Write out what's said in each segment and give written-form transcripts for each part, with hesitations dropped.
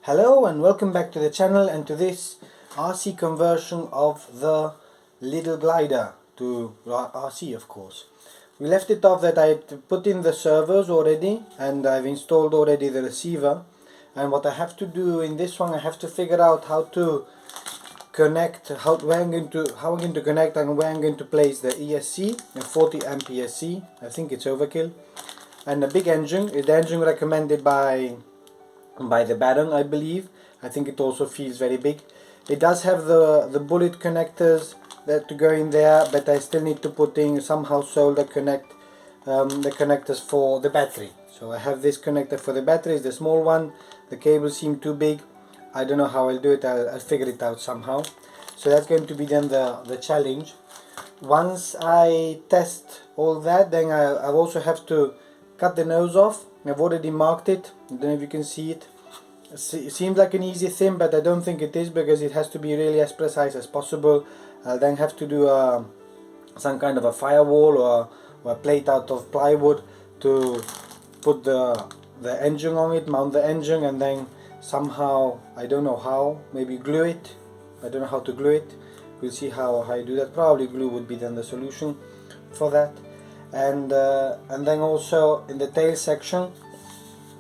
Hello and welcome back to the channel and to this RC conversion of the Lidl Glider to RC, of course. We left it off that I put in the servos already and I've installed already the receiver, and what I have to do in this one, I have to figure out how to connect, how I'm going to connect and where I'm going to place the ESC, a 40 amp ESC. I think it's overkill. And a big engine is the engine recommended by the Baron, I believe. I think it also feels very big. It does have the bullet connectors that to go in there, but I still need to put in somehow solder connect the connectors for the battery. So I have this connector for the battery, it's the small one. The cables seem too big. I don't know how I'll do it. I'll figure it out somehow. So that's going to be then the challenge. Once I test all that, then I also have to cut the nose off. I've already marked it. I don't know if you can see it. It seems like an easy thing, but I don't think it is, because it has to be really as precise as possible. I'll then have to do some kind of a firewall or a plate out of plywood to put the engine on it, mount the engine, and then somehow, I don't know how, maybe glue it. I don't know how to glue it. We'll see how I do that. Probably glue would be then the solution for that. And then also in the tail section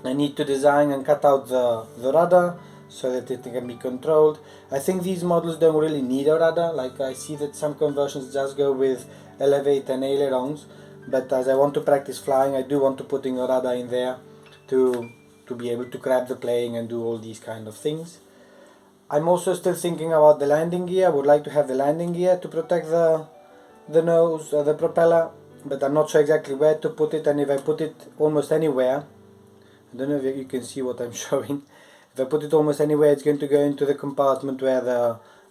I need to design and cut out the rudder so that it can be controlled. I think these models don't really need a rudder. Like, I see that some conversions just go with elevate and ailerons, but as I want to practice flying, I do want to put in a rudder in there to be able to grab the plane and do all these kind of things. I'm also still thinking about the landing gear. I would like to have the landing gear to protect the nose, the propeller, but I'm not sure exactly where to put it. And if I put it almost anywhere, I don't know if you can see what I'm showing. If I put it almost anywhere, it's going to go into the compartment where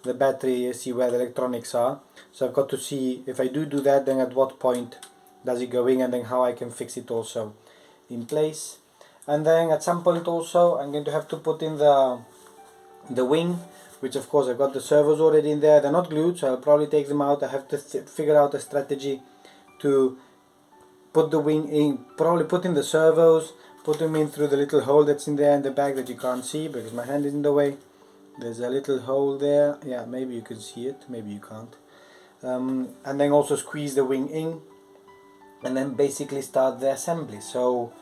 the battery, see where the electronics are. So I've got to see, if I do that, then at what point does it go in, and then how I can fix it also in place. And then at some point also I'm going to have to put in the wing, which of course I've got the servos already in there. They're not glued, so I'll probably take them out. I have to figure out a strategy to put the wing in, probably put in the servos, put them in through the little hole that's in there in the back that you can't see because my hand is in the way. There's a little hole there. Yeah, maybe you can see it, maybe you can't. And then also squeeze the wing in, and then basically start the assembly. So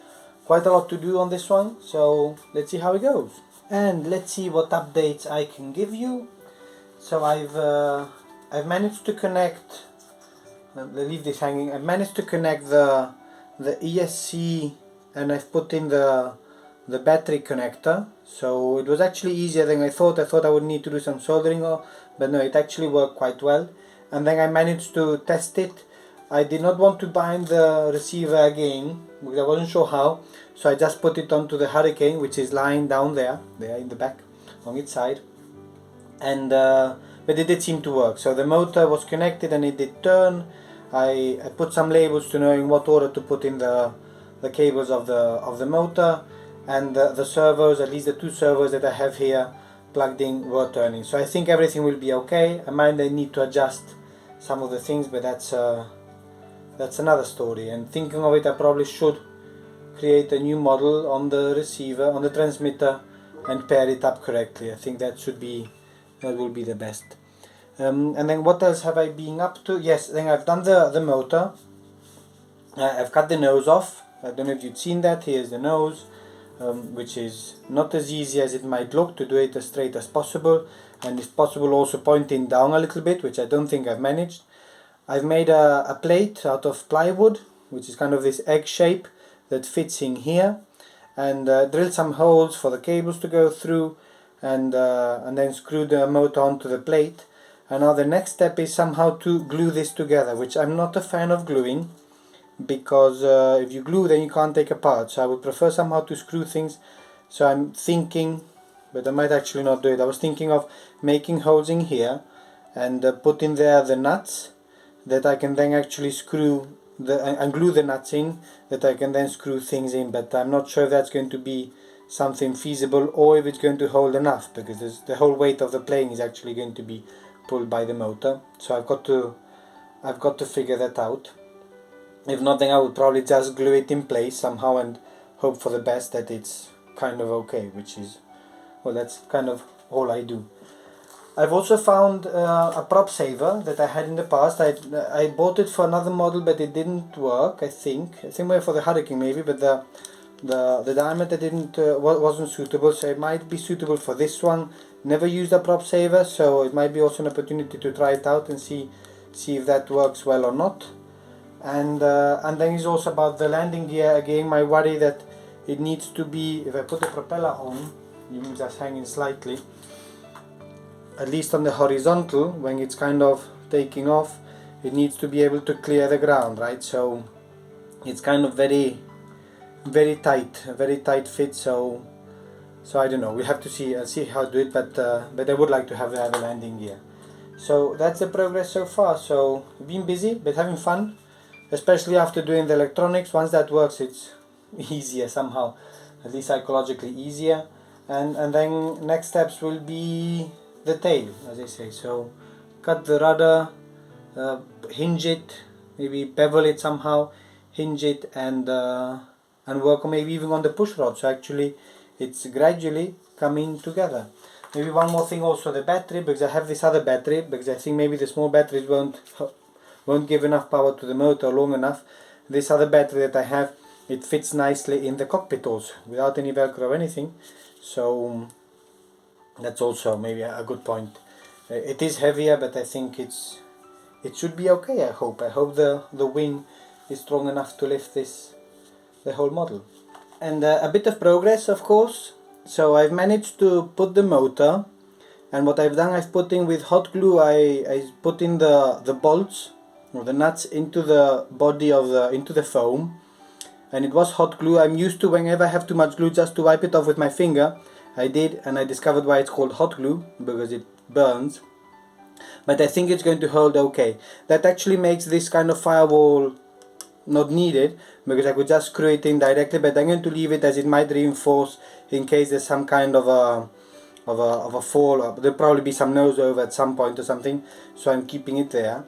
quite a lot to do on this one, so let's see how it goes. And let's see what updates I can give you. So I've managed to connect, I'll leave this hanging. I've managed to connect the ESC, and I've put in the battery connector. So it was actually easier than I thought. I thought I would need to do some soldering, but no, it actually worked quite well. And then I managed to test it. I did not want to bind the receiver again because I wasn't sure how, so I just put it onto the Hurricane, which is lying down there in the back on its side, and but it did seem to work. So the motor was connected and it did turn. I put some labels to know in what order to put in the cables of the motor, and the servos, at least the two servos that I have here plugged in, were turning. So I think everything will be okay. I might need to adjust some of the things, but that's another story. And thinking of it, I probably should create a new model on the receiver, on the transmitter, and pair it up correctly. I think that will be the best. And then what else have I been up to? Yes, then I've done the motor. I've cut the nose off. I don't know if you've seen that. Here's the nose, which is not as easy as it might look to do it as straight as possible, and if possible also pointing down a little bit, which I don't think I've managed. I've made a plate out of plywood, which is kind of this egg shape that fits in here, and drilled some holes for the cables to go through, and then screw the motor onto the plate. And now the next step is somehow to glue this together, which I'm not a fan of gluing, because if you glue, then you can't take apart. So I would prefer somehow to screw things. So I'm thinking, but I might actually not do it. I was thinking of making holes in here and put in there the nuts that I can then actually screw and glue the nuts in, that I can then screw things in. But I'm not sure if that's going to be something feasible, or if it's going to hold enough, because the whole weight of the plane is actually going to be pulled by the motor. So I've got to figure that out. If not, then I would probably just glue it in place somehow and hope for the best that it's kind of okay, which is well, that's kind of all I do. I've also found a prop saver that I had in the past. I bought it for another model, but it didn't work. I think for the Hurricane maybe, but the diameter didn't wasn't suitable. So it might be suitable for this one. Never used a prop saver, so it might be also an opportunity to try it out and see if that works well or not. And then it's also about the landing gear. Again, my worry that it needs to be, if I put the propeller on, even just hanging slightly, at least on the horizontal, when it's kind of taking off, it needs to be able to clear the ground, right? So it's kind of very tight fit. So I don't know, we have to see how to do it, but I would like to have a landing gear. So that's the progress so far. So we've been busy but having fun, especially after doing the electronics. Once that works, it's easier somehow, at least psychologically easier. And then next steps will be the tail, as I say. So cut the rudder, hinge it, maybe bevel it somehow, hinge it, and work on maybe even on the push rod, so actually it's gradually coming together. Maybe one more thing also, the battery, because I have this other battery, because I think maybe the small batteries won't give enough power to the motor long enough. This other battery that I have, it fits nicely in the cockpit also, without any velcro or anything. So that's also maybe a good point. It is heavier, but I think it should be okay. I hope the wing is strong enough to lift the whole model. And a bit of progress, of course. So I've managed to put the motor, and what I've done, I've put in with hot glue. I put in the bolts or the nuts into the body of into the foam, and it was hot glue. I'm used to, whenever I have too much glue, just to wipe it off with my finger. I did, and I discovered why it's called hot glue, because it burns. But I think it's going to hold okay. That actually makes this kind of firewall not needed, because I could just screw it in directly, but I'm going to leave it, as it might reinforce in case there's some kind of a fall. There'll probably be some nose over at some point or something, so I'm keeping it there.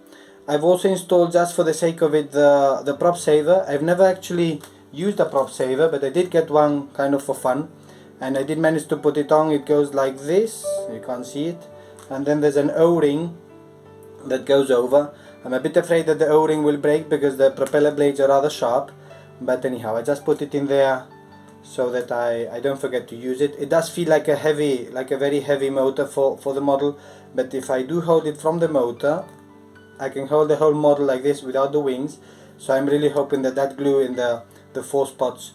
I've also installed, just for the sake of it, the prop saver. I've never actually used a prop saver, but I did get one kind of for fun, and I did manage to put it on. It goes like this, you can't see it, and then there's an O-ring that goes over. I'm a bit afraid that the O-ring will break because the propeller blades are rather sharp, but anyhow, I just put it in there so that I don't forget to use it. It does feel like a very heavy motor for the model, but if I do hold it from the motor, I can hold the whole model like this without the wings. So I'm really hoping that glue in the 4 spots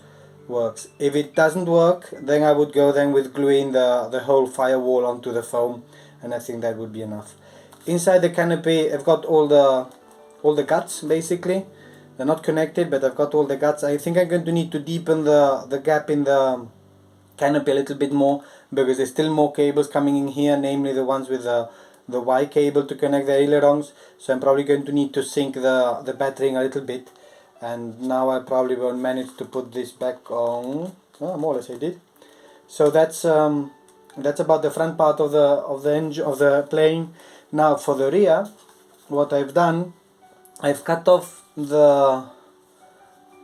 works. If it doesn't work, then I would go then with gluing the whole firewall onto the foam, and I think that would be enough. Inside the canopy, I've got all the guts, basically. They're not connected, but I've got all the guts. I think I'm going to need to deepen the gap in the canopy a little bit more, because there's still more cables coming in here, namely the ones with the Y cable to connect the ailerons. So I'm probably going to need to sink the battering a little bit, and now I probably won't manage to put this back on. Oh, more or less I did. So that's about the front part of the engine, of the plane. Now for the rear, what I've done, I've cut off the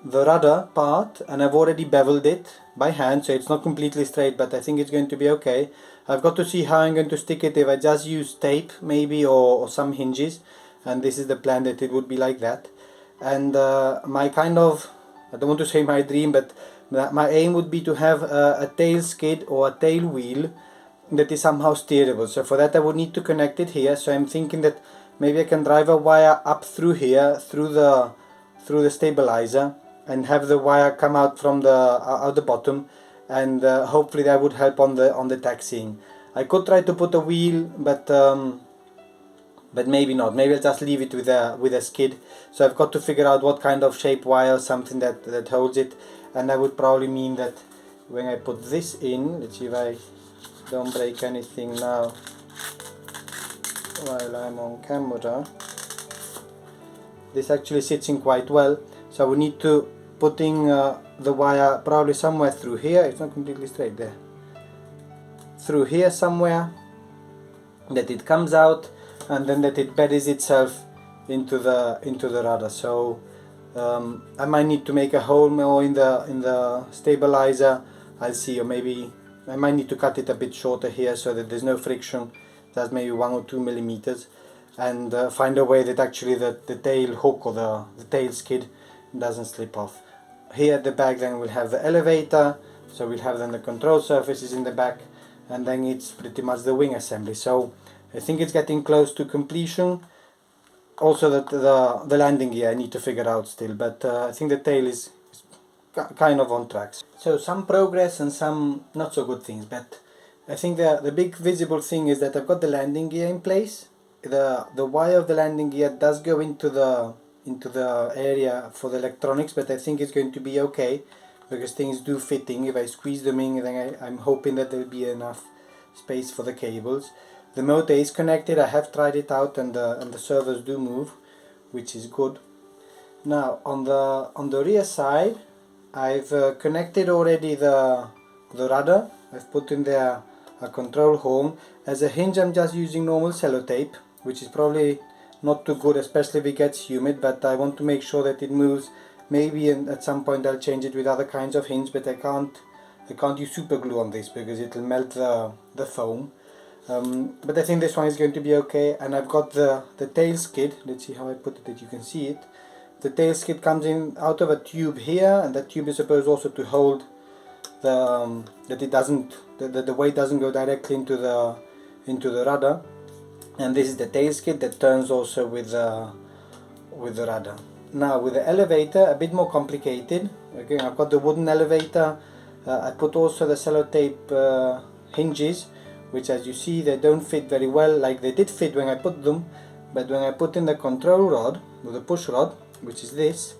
rudder part, and I've already beveled it by hand, so it's not completely straight, but I think it's going to be okay. I've got to see how I'm going to stick it, if I just use tape maybe, or some hinges, and this is the plan, that it would be like that. And my kind of, I don't want to say my dream, but my aim would be to have a tail skid or a tail wheel that is somehow steerable. So for that I would need to connect it here. So I'm thinking that maybe I can drive a wire up through here, through the stabilizer, and have the wire come out from the bottom, and hopefully that would help on the taxiing. I could try to put a wheel, but maybe not. Maybe I'll just leave it with a skid. So I've got to figure out what kind of shape wire or something that holds it, and that would probably mean that when I put this in, let's see if I don't break anything now while I'm on camera. This actually sits in quite well, so I would need to put in the wire probably somewhere through here. It's not completely straight there. Through here somewhere, that it comes out, and then that it buries itself into the rudder. So I might need to make a hole more in the stabilizer. I'll see, or maybe I might need to cut it a bit shorter here so that there's no friction. That's maybe 1 or 2 millimeters, and find a way that actually the tail hook or the tail skid doesn't slip off. Here at the back then we'll have the elevator, so we'll have then the control surfaces in the back, and then it's pretty much the wing assembly. So I think it's getting close to completion. Also the landing gear I need to figure out still, but I think the tail is kind of on tracks. So some progress and some not so good things, but I think the big visible thing is that I've got the landing gear in place. The wire of the landing gear does go into the area for the electronics, but I think it's going to be okay because things do fit in. If I squeeze them in, then I'm hoping that there'll be enough space for the cables. The motor is connected. I have tried it out, and the servos do move, which is good. Now on the rear side, I've connected already the rudder. I've put in there a control horn. As a hinge, I'm just using normal sellotape, which is probably not too good, especially if it gets humid, but I want to make sure that it moves. Maybe at some point I'll change it with other kinds of hinge, but I can't use super glue on this because it'll melt the foam. But I think this one is going to be okay. And I've got the tail skid. Let's see how I put it that you can see it. The tail skid comes in out of a tube here, and that tube is supposed also to hold that it doesn't, the weight doesn't go directly into the rudder. And this is the tail skid that turns also with the rudder. Now with the elevator, a bit more complicated. Again, I've got the wooden elevator. I put also the sellotape hinges, which as you see they don't fit very well. Like they did fit when I put them, but when I put in the control rod or the push rod, which is this,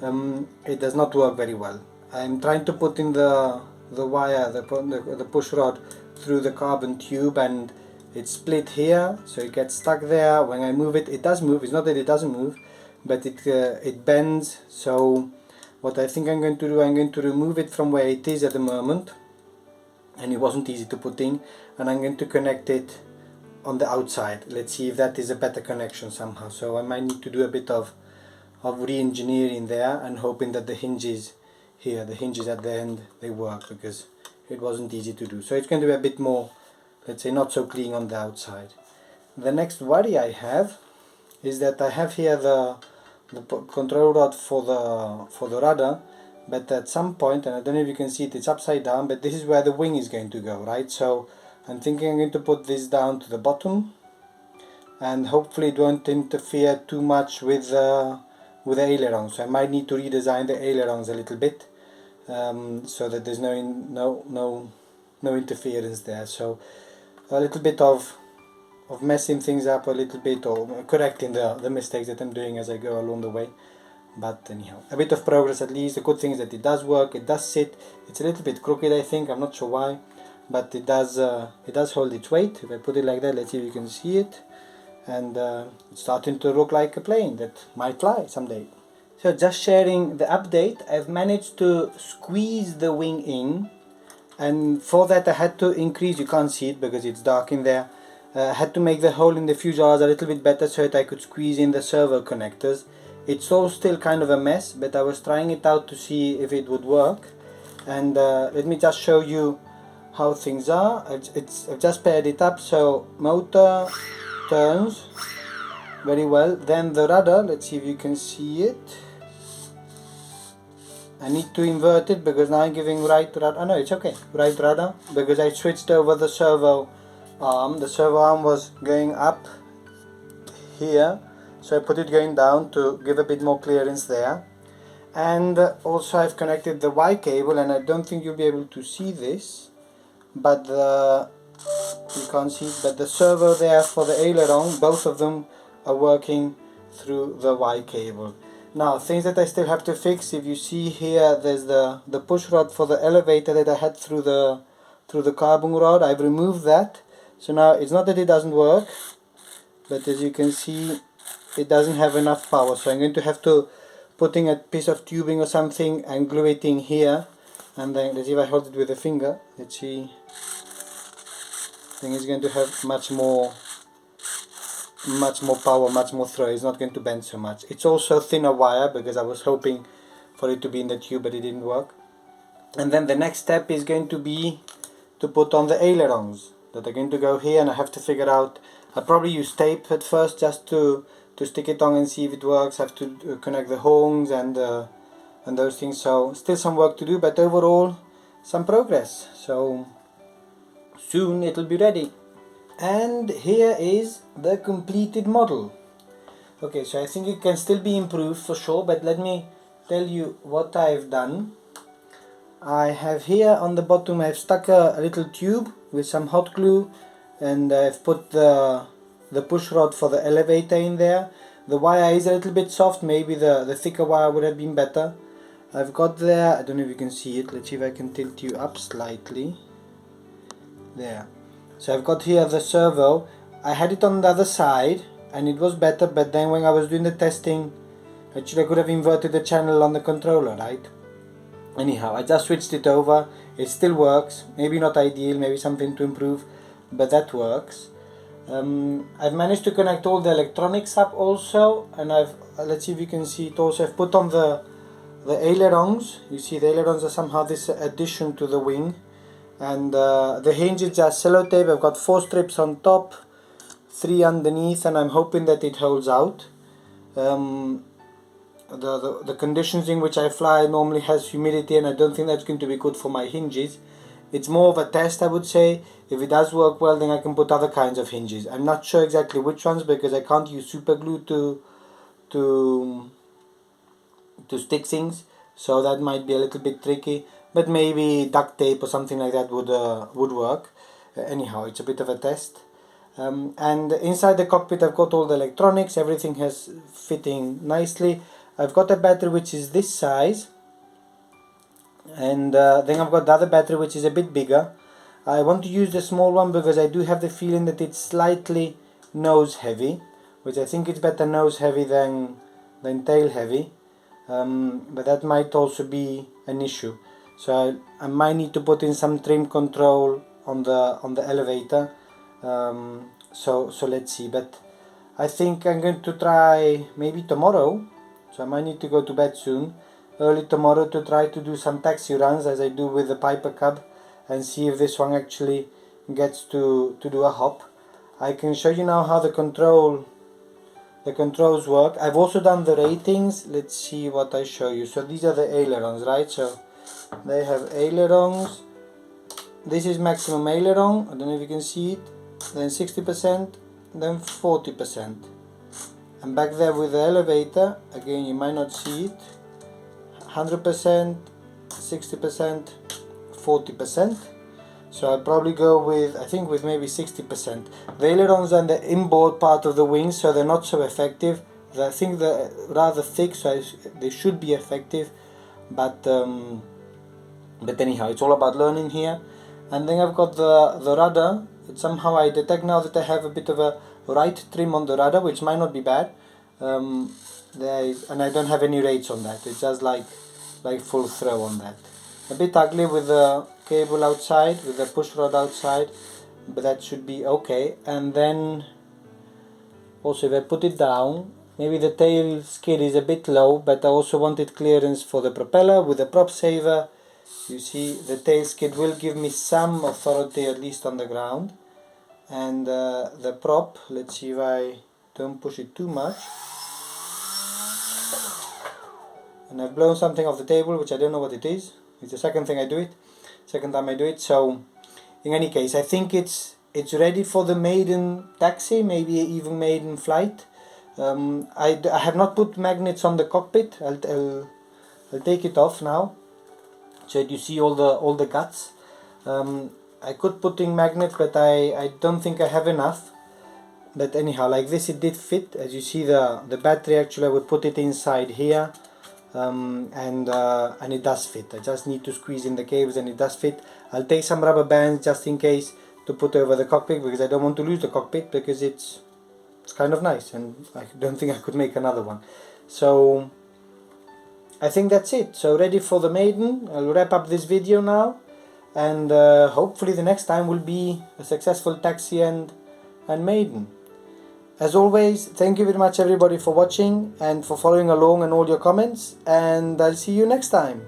it does not work very well. I'm trying to put in the wire, the push rod through the carbon tube, and it's split here, so it gets stuck there. When I move it, it does move. It's not that it doesn't move, but it bends. So what I think I'm going to do, I'm going to remove it from where it is at the moment, and it wasn't easy to put in, and I'm going to connect it on the outside. Let's see if that is a better connection somehow. So I might need to do a bit of re-engineering there, and hoping that the hinges here, the hinges at the end, they work, because it wasn't easy to do. So it's going to be a bit more, let's say, not so clean on the outside. The next worry I have is that I have here the control rod for the rudder, but at some point, and I don't know if you can see it, it's upside down, but this is where the wing is going to go, right? So I'm thinking I'm going to put this down to the bottom, and hopefully it won't interfere too much with the ailerons. So I might need to redesign the ailerons a little bit, so that there's no interference there. So a little bit of messing things up a little bit, or correcting the mistakes that I'm doing as I go along the way. But anyhow, a bit of progress at least. The good thing is that it does work, it does sit. It's a little bit crooked, I think, I'm not sure why, but it does hold its weight. If I put it like that, let's see if you can see it, and it's starting to look like a plane that might fly someday. So just sharing the update, I've managed to squeeze the wing in, and for that I had to increase, you can't see it because it's dark in there, I had to make the hole in the fuselage a little bit better so that I could squeeze in the servo connectors. It's all still kind of a mess, but I was trying it out to see if it would work, and let me just show you how things are. I've just paired it up, so motor turns very well. Then the rudder, let's see if you can see it. I need to invert it because now I'm giving right rudder. Oh no, it's okay, right rudder, because I switched over the servo arm. The servo arm was going up here, so I put it going down to give a bit more clearance there. And also I've connected the Y cable, and I don't think you'll be able to see this, but you can't see it, but the servo there for the aileron, both of them are working through the Y cable. Now, things that I still have to fix, if you see here, there's the push rod for the elevator that I had through the carbon rod. I've removed that, so now it's not that it doesn't work, but as you can see, it doesn't have enough power. So I'm going to have to put in a piece of tubing or something and glue it in here, and then let's see if I hold it with a finger. Let's see. I think it's going to have much more power, much more throw. It's not going to bend so much. It's also thinner wire because I was hoping for it to be in the tube, but it didn't work. And then the next step is going to be to put on the ailerons that are going to go here, and I have to figure out, I'll probably use tape at first just to stick it on and see if it works. I have to connect the horns and those things, so still some work to do, but overall some progress. So soon it'll be ready. And here is the completed model. Okay, so I think it can still be improved for sure, but let me tell you what I've done. I have here on the bottom, I've stuck a little tube with some hot glue, and I've put the push rod for the elevator in there. The wire is a little bit soft, maybe the thicker wire would have been better. I've got there, I don't know if you can see it, let's see if I can tilt you up slightly. There. So I've got here the servo. I had it on the other side and it was better, but then when I was doing the testing, actually I could have inverted the channel on the controller, right? Anyhow, I just switched it over. It still works, maybe not ideal, maybe something to improve, but that works. I've managed to connect all the electronics up also, and let's see if you can see it also. I've put on the ailerons. You see the ailerons are somehow this addition to the wing, and the hinges are sellotape. I've got 4 strips on top, 3 underneath, and I'm hoping that it holds out. The conditions in which I fly normally has humidity, and I don't think that's going to be good for my hinges. It's more of a test, I would say. If it does work well, then I can put other kinds of hinges. I'm not sure exactly which ones, because I can't use super glue to stick things, so that might be a little bit tricky, but maybe duct tape or something like that would work. Anyhow, it's a bit of a test. And inside the cockpit I've got all the electronics, everything has fitting nicely. I've got a battery which is this size, and then I've got the other battery which is a bit bigger. I want to use the small one because I do have the feeling that it's slightly nose heavy, which I think it's better nose heavy than tail heavy, but that might also be an issue. So I might need to put in some trim control on the elevator. So let's see, but I think I'm going to try maybe tomorrow, so I might need to go to bed soon, early tomorrow, to try to do some taxi runs as I do with the Piper Cub, and see if this one actually gets to do a hop. I can show you now how the controls work. I've also done the ratings. Let's see what I show you. So these are the ailerons, right? So they have ailerons. This is maximum aileron, I don't know if you can see it. Then 60%, then 40%. And back there with the elevator, again you might not see it, 100%, 60%, 40%. So I'll probably go with, I think with maybe 60%. The ailerons are the inboard part of the wings, so they're not so effective. I think they're rather thick, so they should be effective, but anyhow, it's all about learning here. And then I've got the rudder. Somehow I detect now that I have a bit of a right trim on the rudder, which might not be bad. And I don't have any rates on that. It's just like full throw on that. A bit ugly with the cable outside, with the push rod outside, but that should be okay. And then also if I put it down, maybe the tail skid is a bit low, but I also wanted clearance for the propeller with the prop saver. You see the tail skid will give me some authority, at least on the ground. And the prop, let's see if I don't push it too much. And I've blown something off the table, which I don't know what it is. It's the second time I do it. So in any case, I think it's ready for the maiden taxi, maybe even maiden flight. I have not put magnets on the cockpit. I'll take it off now, so you see all the guts. I could put in magnets, but I don't think I have enough. But anyhow, like this, it did fit. As you see, the battery, actually I would put it inside here, and it does fit. I just need to squeeze in the cables and it does fit. I'll take some rubber bands just in case to put over the cockpit, because I don't want to lose the cockpit, because it's kind of nice and I don't think I could make another one. So I think that's it. So ready for the maiden. I'll wrap up this video now, and hopefully the next time will be a successful taxi and maiden. As always, thank you very much everybody for watching and for following along and all your comments, and I'll see you next time.